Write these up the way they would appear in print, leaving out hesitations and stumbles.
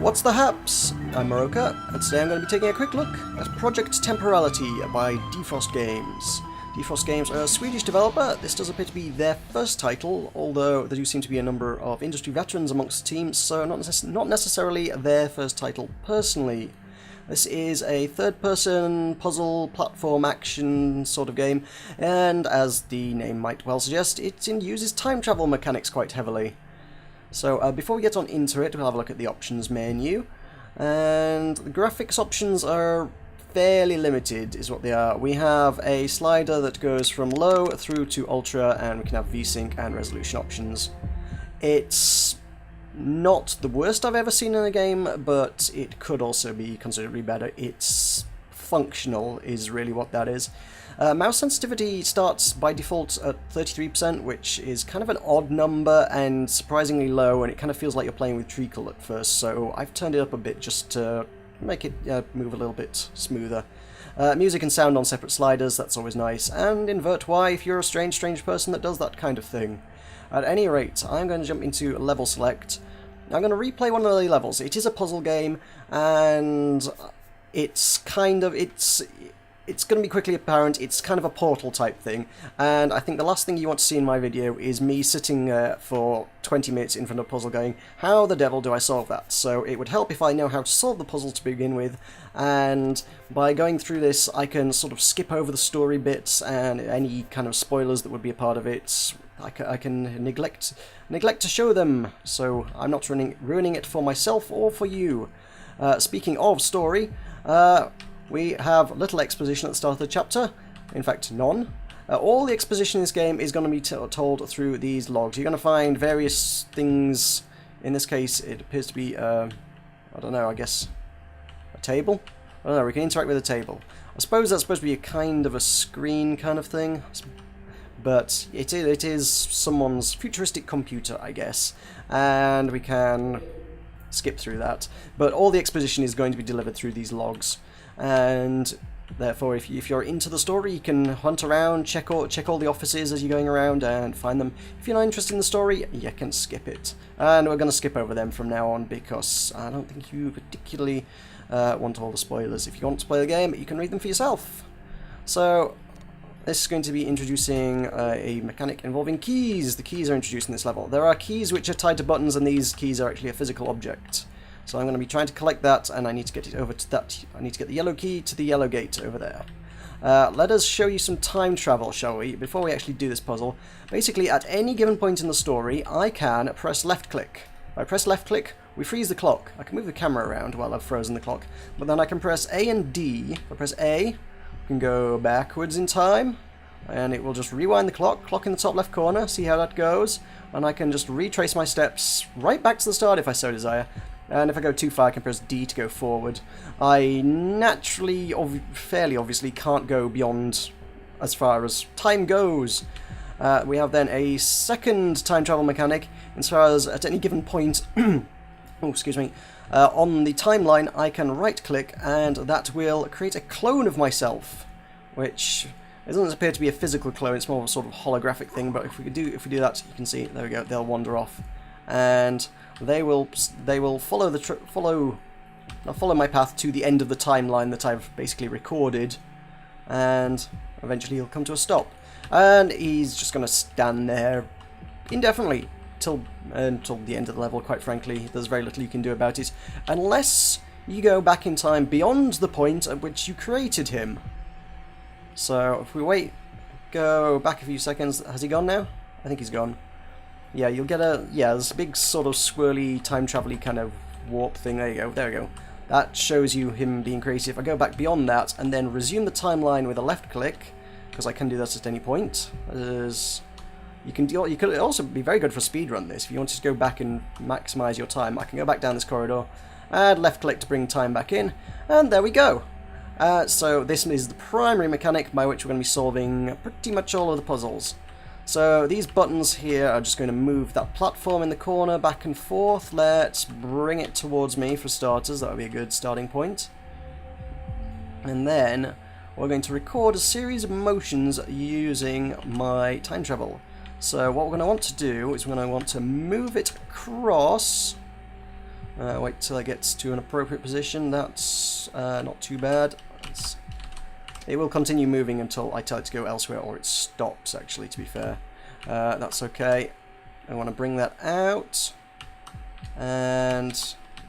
What's the haps? I'm Meroka, and today I'm going to be taking a quick look at Project Temporality by Defrost Games. Defrost Games are a Swedish developer. This does appear to be their first title, although there do seem to be a number of industry veterans amongst the team, so not necessarily their first title personally. This is a third-person puzzle, platform, action sort of game, and as the name might well suggest, it uses time travel mechanics quite heavily. So before we get on into it, we'll have a look at the options menu, and the graphics options are fairly limited, is what they are. We have a slider that goes from low through to ultra, and we can have VSync and resolution options. It's not the worst I've ever seen in a game, but it could also be considerably better. It's functional is really what that is. Mouse sensitivity starts by default at 33%, which is kind of an odd number and surprisingly low, and it kind of feels like you're playing with treacle at first, so I've turned it up a bit just to make it move a little bit smoother. Music and sound on separate sliders, that's always nice, and invert Y if you're a strange person that does that kind of thing. At any rate, I'm going to jump into level select. I'm going to replay one of the levels. It is a puzzle game, and it's going to be quickly apparent, it's kind of a portal type thing, and I think the last thing you want to see in my video is me sitting for 20 minutes in front of a puzzle going, how the devil do I solve that? So it would help if I know how to solve the puzzle to begin with, and by going through this I can sort of skip over the story bits and any kind of spoilers that would be a part of it. I can neglect to show them, so I'm not ruining it for myself or for you. Speaking of story, we have little exposition at the start of the chapter, in fact none. All the exposition in this game is going to be told through these logs. You're going to find various things. In this case it appears to be, I don't know, I guess a table? I don't know, we can interact with a table. I suppose that's supposed to be a kind of a screen kind of thing, but it is someone's futuristic computer, I guess, and we can skip through that. But all the exposition is going to be delivered through these logs, and therefore if you're into the story you can hunt around, check all the offices as you're going around and find them. If you're not interested in the story, you can skip it. And we're going to skip over them from now on because I don't think you particularly want all the spoilers. If you want to play the game, you can read them for yourself. So this is going to be introducing a mechanic involving keys. The keys are introduced in this level. There are keys which are tied to buttons, and these keys are actually a physical object. So I'm going to be trying to collect that, and I need to get it over to that. I need to get the yellow key to the yellow gate over there. Let us show you some time travel, shall we, before we actually do this puzzle. Basically, at any given point in the story, I can press left click. If I press left click, we freeze the clock. I can move the camera around while I've frozen the clock, but then I can press A and D. If I press A, we can go backwards in time, and it will just rewind the clock in the top left corner, see how that goes, and I can just retrace my steps right back to the start if I so desire. And if I go too far, I can press D to go forward. I naturally, fairly obviously, can't go beyond as far as time goes. We have then a second time travel mechanic, as far as at any given point, oh, excuse me, on the timeline I can right click, and that will create a clone of myself, which it doesn't appear to be a physical clone, it's more of a sort of holographic thing, but if we do that, you can see, there we go, they'll wander off, and they will follow my path to the end of the timeline that I've basically recorded, and eventually he'll come to a stop. And he's just going to stand there indefinitely until the end of the level, quite frankly. There's very little you can do about it, unless you go back in time beyond the point at which you created him. So if we go back a few seconds, has he gone now? I think he's gone. Yeah, you'll get this big sort of swirly, time travel-y kind of warp thing. There you go, there we go. That shows you him being creative. If I go back beyond that and then resume the timeline with a left click, because I can do that at any point. You could also be very good for speedrun this. If you wanted to go back and maximize your time, I can go back down this corridor and left click to bring time back in, and there we go. So this is the primary mechanic by which we're going to be solving pretty much all of the puzzles. So these buttons here are just going to move that platform in the corner back and forth. Let's bring it towards me for starters. That would be a good starting point. And then we're going to record a series of motions using my time travel. So what we're going to want to do is we're going to want to move it across Wait till it gets to an appropriate position. That's not too bad. It will continue moving until I tell it to go elsewhere, or it stops, actually, to be fair. That's okay. I want to bring that out. And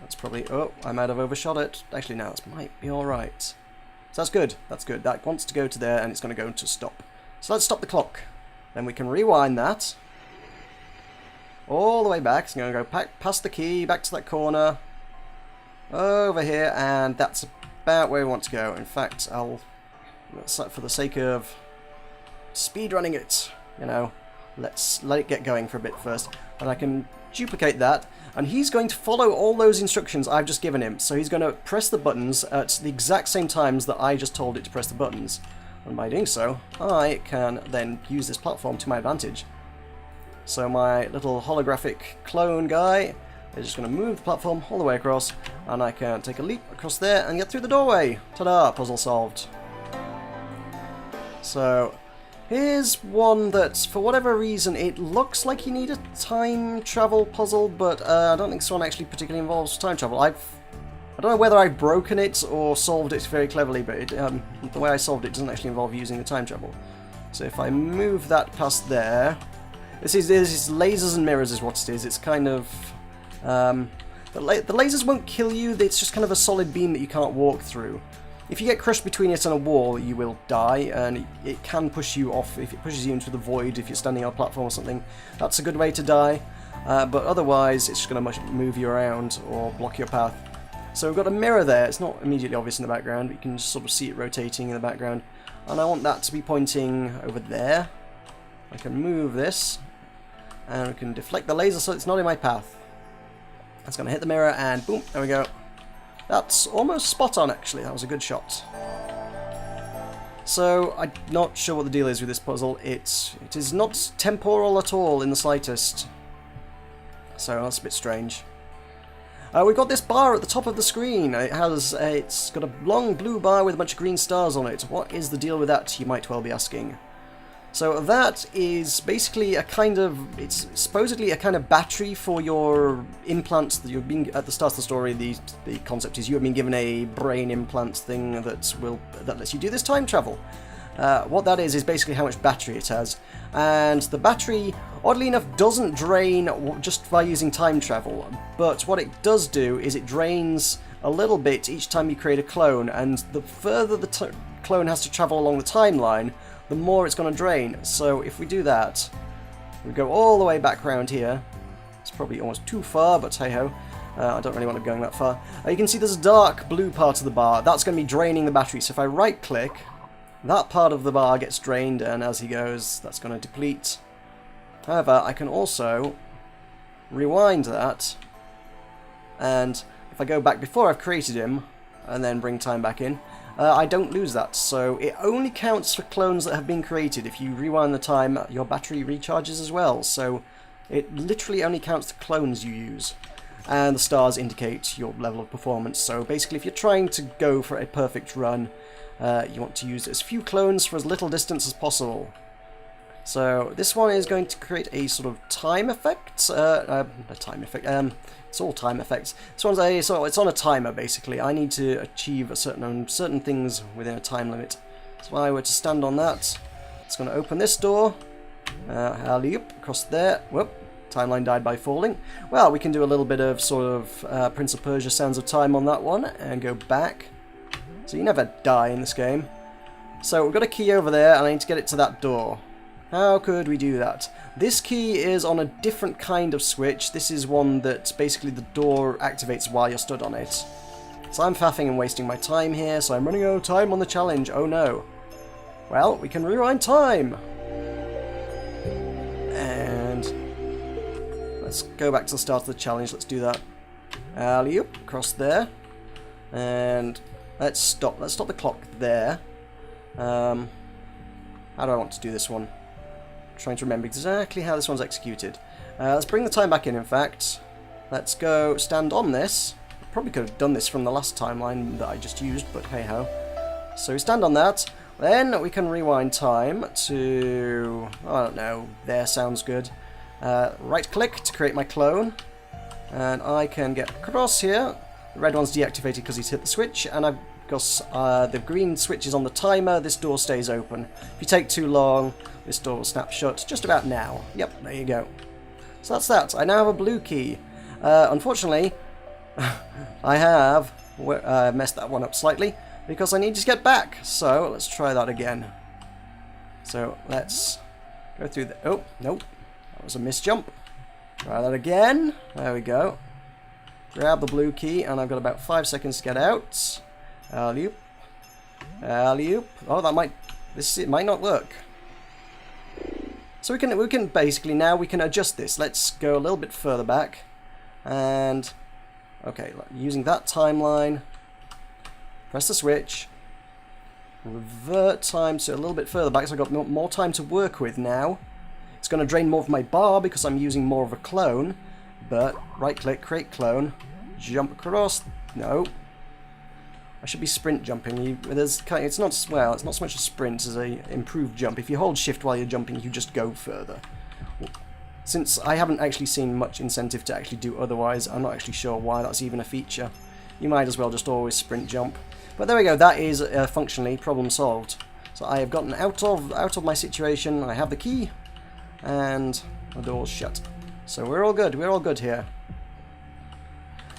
that's probably... Oh, I might have overshot it. Actually, no, this might be alright. So that's good. That's good. That wants to go to there, and it's going to go to stop. So let's stop the clock. Then we can rewind that. All the way back. It's going to go past the key, back to that corner. Over here, and that's about where we want to go. In fact, I'll... for the sake of speedrunning it, you know, let's let it get going for a bit first. And I can duplicate that, and he's going to follow all those instructions I've just given him. So he's going to press the buttons at the exact same times that I just told it to press the buttons. And by doing so, I can then use this platform to my advantage. So my little holographic clone guy is just going to move the platform all the way across, and I can take a leap across there and get through the doorway. Ta-da! Puzzle solved. So, here's one that, for whatever reason, it looks like you need a time travel puzzle, but I don't think this one actually particularly involves time travel. I don't know whether I've broken it or solved it very cleverly, but the way I solved it doesn't actually involve using the time travel. So if I move that past there... This is lasers and mirrors is what it is. It's kind of... the lasers won't kill you, it's just kind of a solid beam that you can't walk through. If you get crushed between it and a wall, you will die, and it can push you off if it pushes you into the void if you're standing on a platform or something. That's a good way to die, but otherwise it's just going to move you around or block your path. So we've got a mirror there. It's not immediately obvious in the background, but you can just sort of see it rotating in the background. And I want that to be pointing over there. I can move this, and we can deflect the laser so it's not in my path. That's going to hit the mirror, and boom, there we go. That's almost spot on, actually. That was a good shot. So, I'm not sure what the deal is with this puzzle. It is not temporal at all in the slightest. So, that's a bit strange. We've got this bar at the top of the screen. It's got a long blue bar with a bunch of green stars on it. What is the deal with that, you might well be asking? So that is basically a kind of, it's supposedly a kind of battery for your implants that you've been, at the start of the story, the concept is you have been given a brain implant thing that lets you do this time travel. What that is basically how much battery it has. And the battery, oddly enough, doesn't drain just by using time travel, but what it does do is it drains a little bit each time you create a clone, and the further the clone has to travel along the timeline, the more it's going to drain. So if we do that, we go all the way back around here. It's probably almost too far, but hey-ho. I don't really want to be going that far. You can see there's a dark blue part of the bar. That's going to be draining the battery. So if I right-click, that part of the bar gets drained, and as he goes, that's going to deplete. However, I can also rewind that, and if I go back before I've created him, and then bring time back in, I don't lose that, so it only counts for clones that have been created. If you rewind the time, your battery recharges as well, so it literally only counts the clones you use. And the stars indicate your level of performance, so basically if you're trying to go for a perfect run, you want to use as few clones for as little distance as possible. So this one is going to create a sort of time effect, it's all time effects. This one's it's on a timer basically. I need to achieve certain things within a time limit. So if I were to stand on that, it's going to open this door. Alley-oop, across there. Whoop, timeline died by falling. Well, we can do a little bit of sort of Prince of Persia Sands of Time on that one and go back. So you never die in this game. So we've got a key over there, and I need to get it to that door. How could we do that? This key is on a different kind of switch. This is one that basically the door activates while you're stood on it. So I'm faffing and wasting my time here, so I'm running out of time on the challenge. Oh no. Well, we can rewind time. And let's go back to the start of the challenge. Let's do that. Alley-oop, across there. And let's stop the clock there. How do I want to do this one? Trying to remember exactly how this one's executed. Let's bring the time back in fact. Let's go stand on this. Probably could have done this from the last timeline that I just used, but hey ho. So we stand on that. Then we can rewind time to, I don't know, there sounds good. Right click to create my clone. And I can get across here. The red one's deactivated because he's hit the switch, and I've got the green switch is on the timer. This door stays open. If you take too long, this door will snap shut just about now. Yep, there you go. So that's that. I now have a blue key. Unfortunately, I have messed that one up slightly because I need to get back. So let's try that again. So let's go through the... Oh, nope. That was a misjump. Try that again. There we go. Grab the blue key, and I've got about 5 seconds to get out. Alley-oop. Alley-oop. Oh, that might... it might not work. So we can basically now we can adjust this. Let's go a little bit further back. And... okay, using that timeline. Press the switch. Revert time to a little bit further back, so I've got more time to work with now. It's going to drain more of my bar because I'm using more of a clone. But right-click, create clone, jump across. No, I should be sprint jumping. It's not so much a sprint as a improved jump. If you hold shift while you're jumping, you just go further. Since I haven't actually seen much incentive to actually do otherwise, I'm not actually sure why that's even a feature. You might as well just always sprint jump. But there we go. That is functionally problem solved. So I have gotten out of my situation. I have the key, and the door's shut. So we're all good. We're all good here.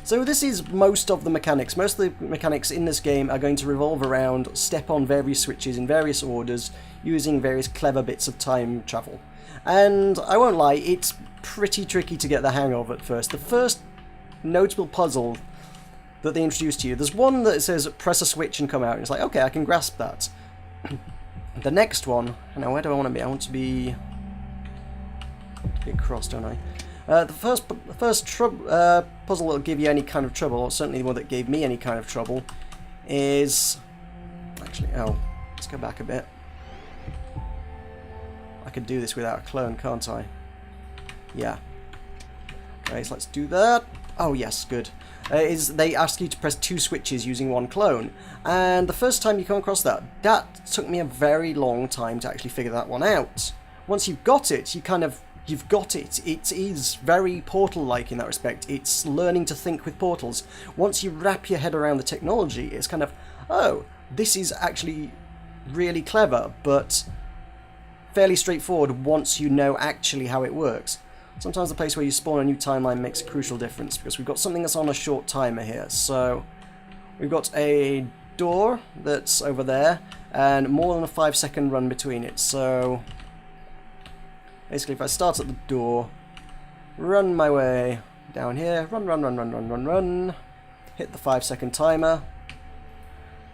So this is most of the mechanics. Most of the mechanics in this game are going to revolve around step on various switches in various orders using various clever bits of time travel. And I won't lie, it's pretty tricky to get the hang of at first. The first notable puzzle that they introduce to you, there's one that says press a switch and come out. And it's like, okay, I can grasp that. The next one, now where do I want to be? I want to be across, don't I? The first puzzle that'll give you any kind of trouble, or certainly the one that gave me any kind of trouble, is... actually, oh, let's go back a bit. I could do this without a clone, can't I? Yeah. Okay, so let's do that. Oh, yes, good. They ask you to press 2 switches using 1 clone. And the first time you come across that took me a very long time to actually figure that one out. Once you've got it, you've got it. It is very Portal-like in that respect. It's learning to think with portals. Once you wrap your head around the technology, it's kind of, oh, this is actually really clever, but fairly straightforward once you know actually how it works. Sometimes the place where you spawn a new timeline makes a crucial difference, because we've got something that's on a short timer here. So we've got a door that's over there, and more than a 5-second run between it. So basically, if I start at the door, run my way down here, run, hit the 5-second timer,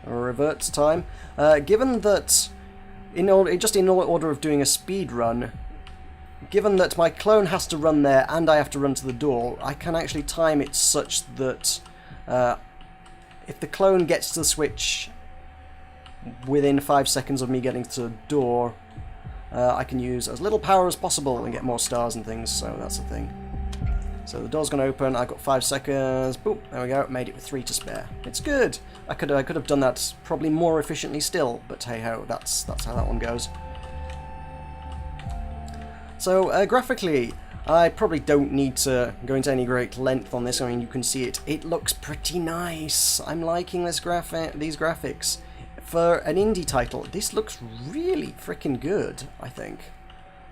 revert time. Given that, in order of doing a speed run, given that my clone has to run there and I have to run to the door, I can actually time it such that if the clone gets to the switch within 5 seconds of me getting to the door, I can use as little power as possible and get more stars and things, so that's the thing. So the door's going to open, I've got 5 seconds, boop, there we go, made it with 3 to spare. It's good! I could have done that probably more efficiently still, but hey ho, that's how that one goes. So graphically, I probably don't need to go into any great length on this. I mean, you can see it. It looks pretty nice. I'm liking these graphics. For an indie title, this looks really freaking good, I think.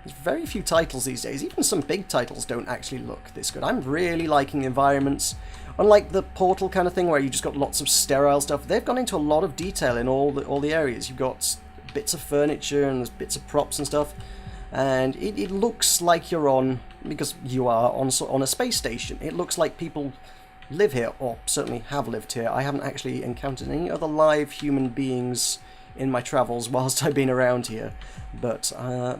There's very few titles these days. Even some big titles don't actually look this good. I'm really liking the environments. Unlike the Portal kind of thing where you just got lots of sterile stuff, they've gone into a lot of detail in all the areas. You've got bits of furniture and there's bits of props and stuff. And it looks like you're on, because you are on a space station. It looks like people live here, or certainly have lived here. I haven't actually encountered any other live human beings in my travels whilst I've been around here. But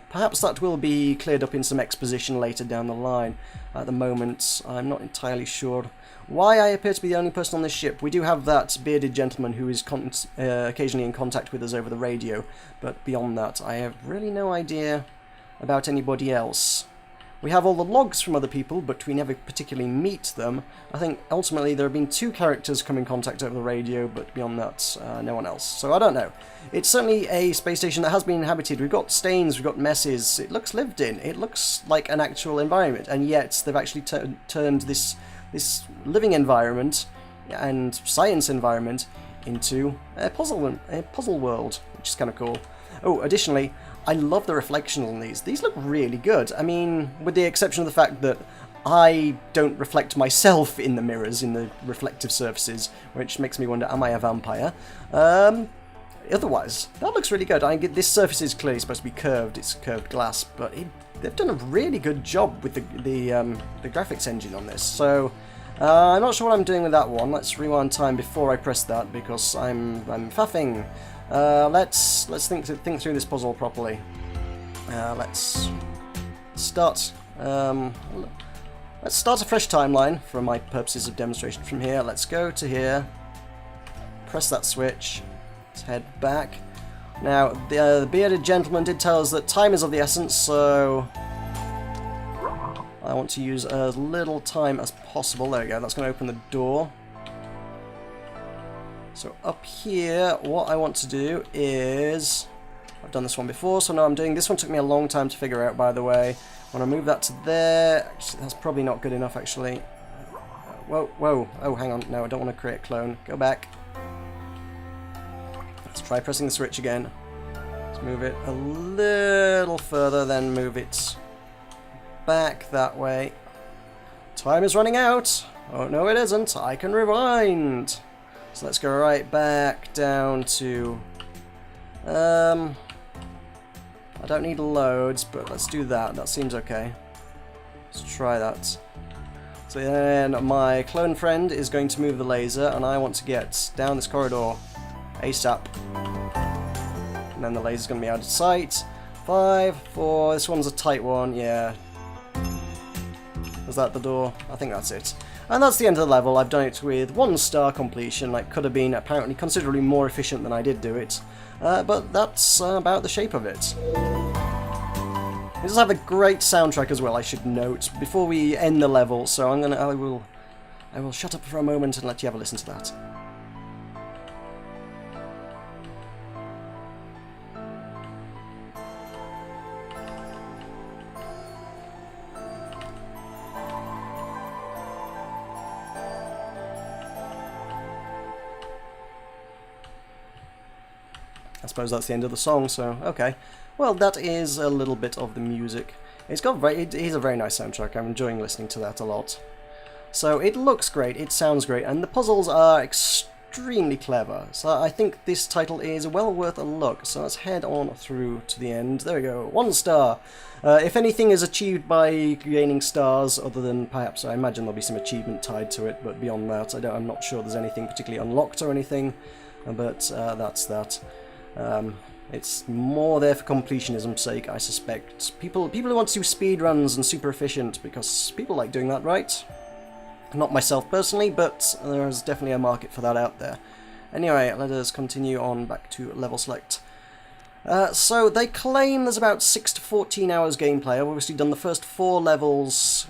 perhaps that will be cleared up in some exposition later down the line. At the moment, I'm not entirely sure why I appear to be the only person on this ship. We do have that bearded gentleman who is occasionally in contact with us over the radio, but beyond that, I have really no idea about anybody else. We have all the logs from other people, but we never particularly meet them. I think ultimately there have been 2 characters come in contact over the radio, but beyond that, no one else. So I don't know. It's certainly a space station that has been inhabited. We've got stains, we've got messes. It looks lived in. It looks like an actual environment, and yet they've actually turned this this living environment and science environment into a puzzle world, which is kind of cool. Oh, additionally, I love the reflections on these. These look really good. I mean, with the exception of the fact that I don't reflect myself in the mirrors, in the reflective surfaces, which makes me wonder, am I a vampire? Otherwise, that looks really good. This surface is clearly supposed to be curved. It's curved glass, but they've done a really good job with the graphics engine on this. So I'm not sure what I'm doing with that one. Let's rewind time before I press that because I'm faffing. Let's think through this puzzle properly. Let's start. Let's start a fresh timeline for my purposes of demonstration from here. Let's go to here. Press that switch. Let's head back. Now, the bearded gentleman did tell us that time is of the essence, so I want to use as little time as possible. There we go, that's going to open the door. So up here, what I want to do is... I've done this one before, so now I'm doing... This one took me a long time to figure out, by the way. I want to move that to there. Actually, that's probably not good enough, actually. Whoa. Oh, hang on. No, I don't want to create a clone. Go back. Let's try pressing the switch again. Let's move it a little further, then move it back that way. Time is running out. Oh, no, it isn't. I can rewind. So let's go right back down to... I don't need loads, but let's do that. That seems okay. Let's try that. So then my clone friend is going to move the laser, and I want to get down this corridor ASAP. And then the laser's going to be out of sight. 5, 4, this one's a tight one, yeah. Was that the door? I think that's it. And that's the end of the level. I've done it with 1 star completion. It could have been apparently considerably more efficient than I did do it. But that's about the shape of it. It does have a great soundtrack as well, I should note, before we end the level, so I will shut up for a moment and let you have a listen to that. I suppose that's the end of the song, so okay. Well, that is a little bit of the music. It is a very nice soundtrack. I'm enjoying listening to that a lot. So it looks great, it sounds great, and the puzzles are extremely clever. So I think this title is well worth a look. So let's head on through to the end. There we go, 1 star. If anything is achieved by gaining stars, other than perhaps, I imagine there'll be some achievement tied to it, but beyond that, I'm not sure there's anything particularly unlocked or anything. But that's that. It's more there for completionism's sake, I suspect. People who want to do speedruns and super efficient, because people like doing that, right? Not myself personally, but there's definitely a market for that out there. Anyway, let us continue on back to level select. So they claim there's about 6 to 14 hours gameplay. I've obviously done the first 4 levels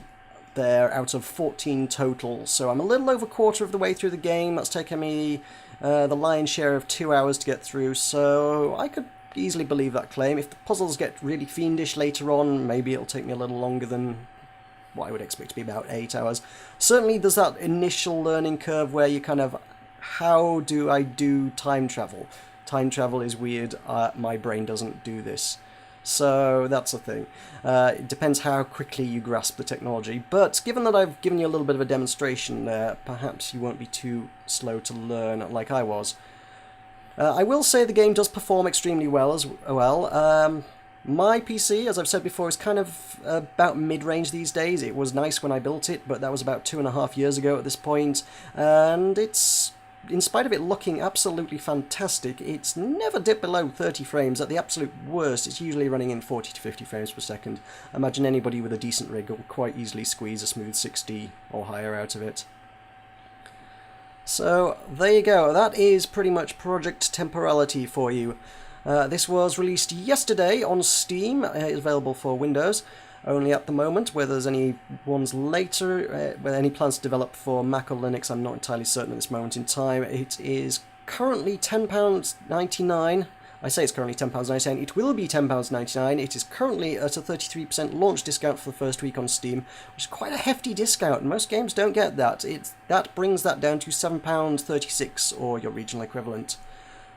there out of 14 total, so I'm a little over a quarter of the way through the game. That's taken me the lion's share of 2 hours to get through, so I could easily believe that claim. If the puzzles get really fiendish later on, maybe it'll take me a little longer than what I would expect to be about 8 hours. Certainly there's that initial learning curve where you kind of, how do I do time travel? Time travel is weird, my brain doesn't do this. So that's the thing. It depends how quickly you grasp the technology, but given that I've given you a little bit of a demonstration there, perhaps you won't be too slow to learn like I was. I will say the game does perform extremely well as well. My PC, as I've said before, is kind of about mid-range these days. It was nice when I built it, but that was about 2.5 years ago at this point, and it's, in spite of it looking absolutely fantastic, it's never dipped below 30 frames. At the absolute worst, it's usually running in 40 to 50 frames per second. I imagine anybody with a decent rig will quite easily squeeze a smooth 60 or higher out of it. So, there you go. That is pretty much Project Temporality for you. This was released yesterday on Steam. It's available for Windows only at the moment. Whether there's any ones later, any plans to develop for Mac or Linux, I'm not entirely certain at this moment in time. It is currently £10.99 I say it's currently £10.99. It will be £10.99. It is currently at a 33% launch discount for the first week on Steam, which is quite a hefty discount. Most games don't get that. That brings that down to £7.36, or your regional equivalent.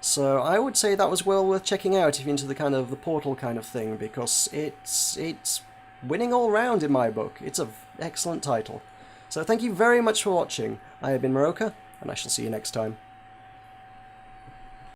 So I would say that was well worth checking out if you're into the kind of the Portal kind of thing, because it's winning all round in my book. It's an excellent title. So thank you very much for watching. I have been Meroka, and I shall see you next time.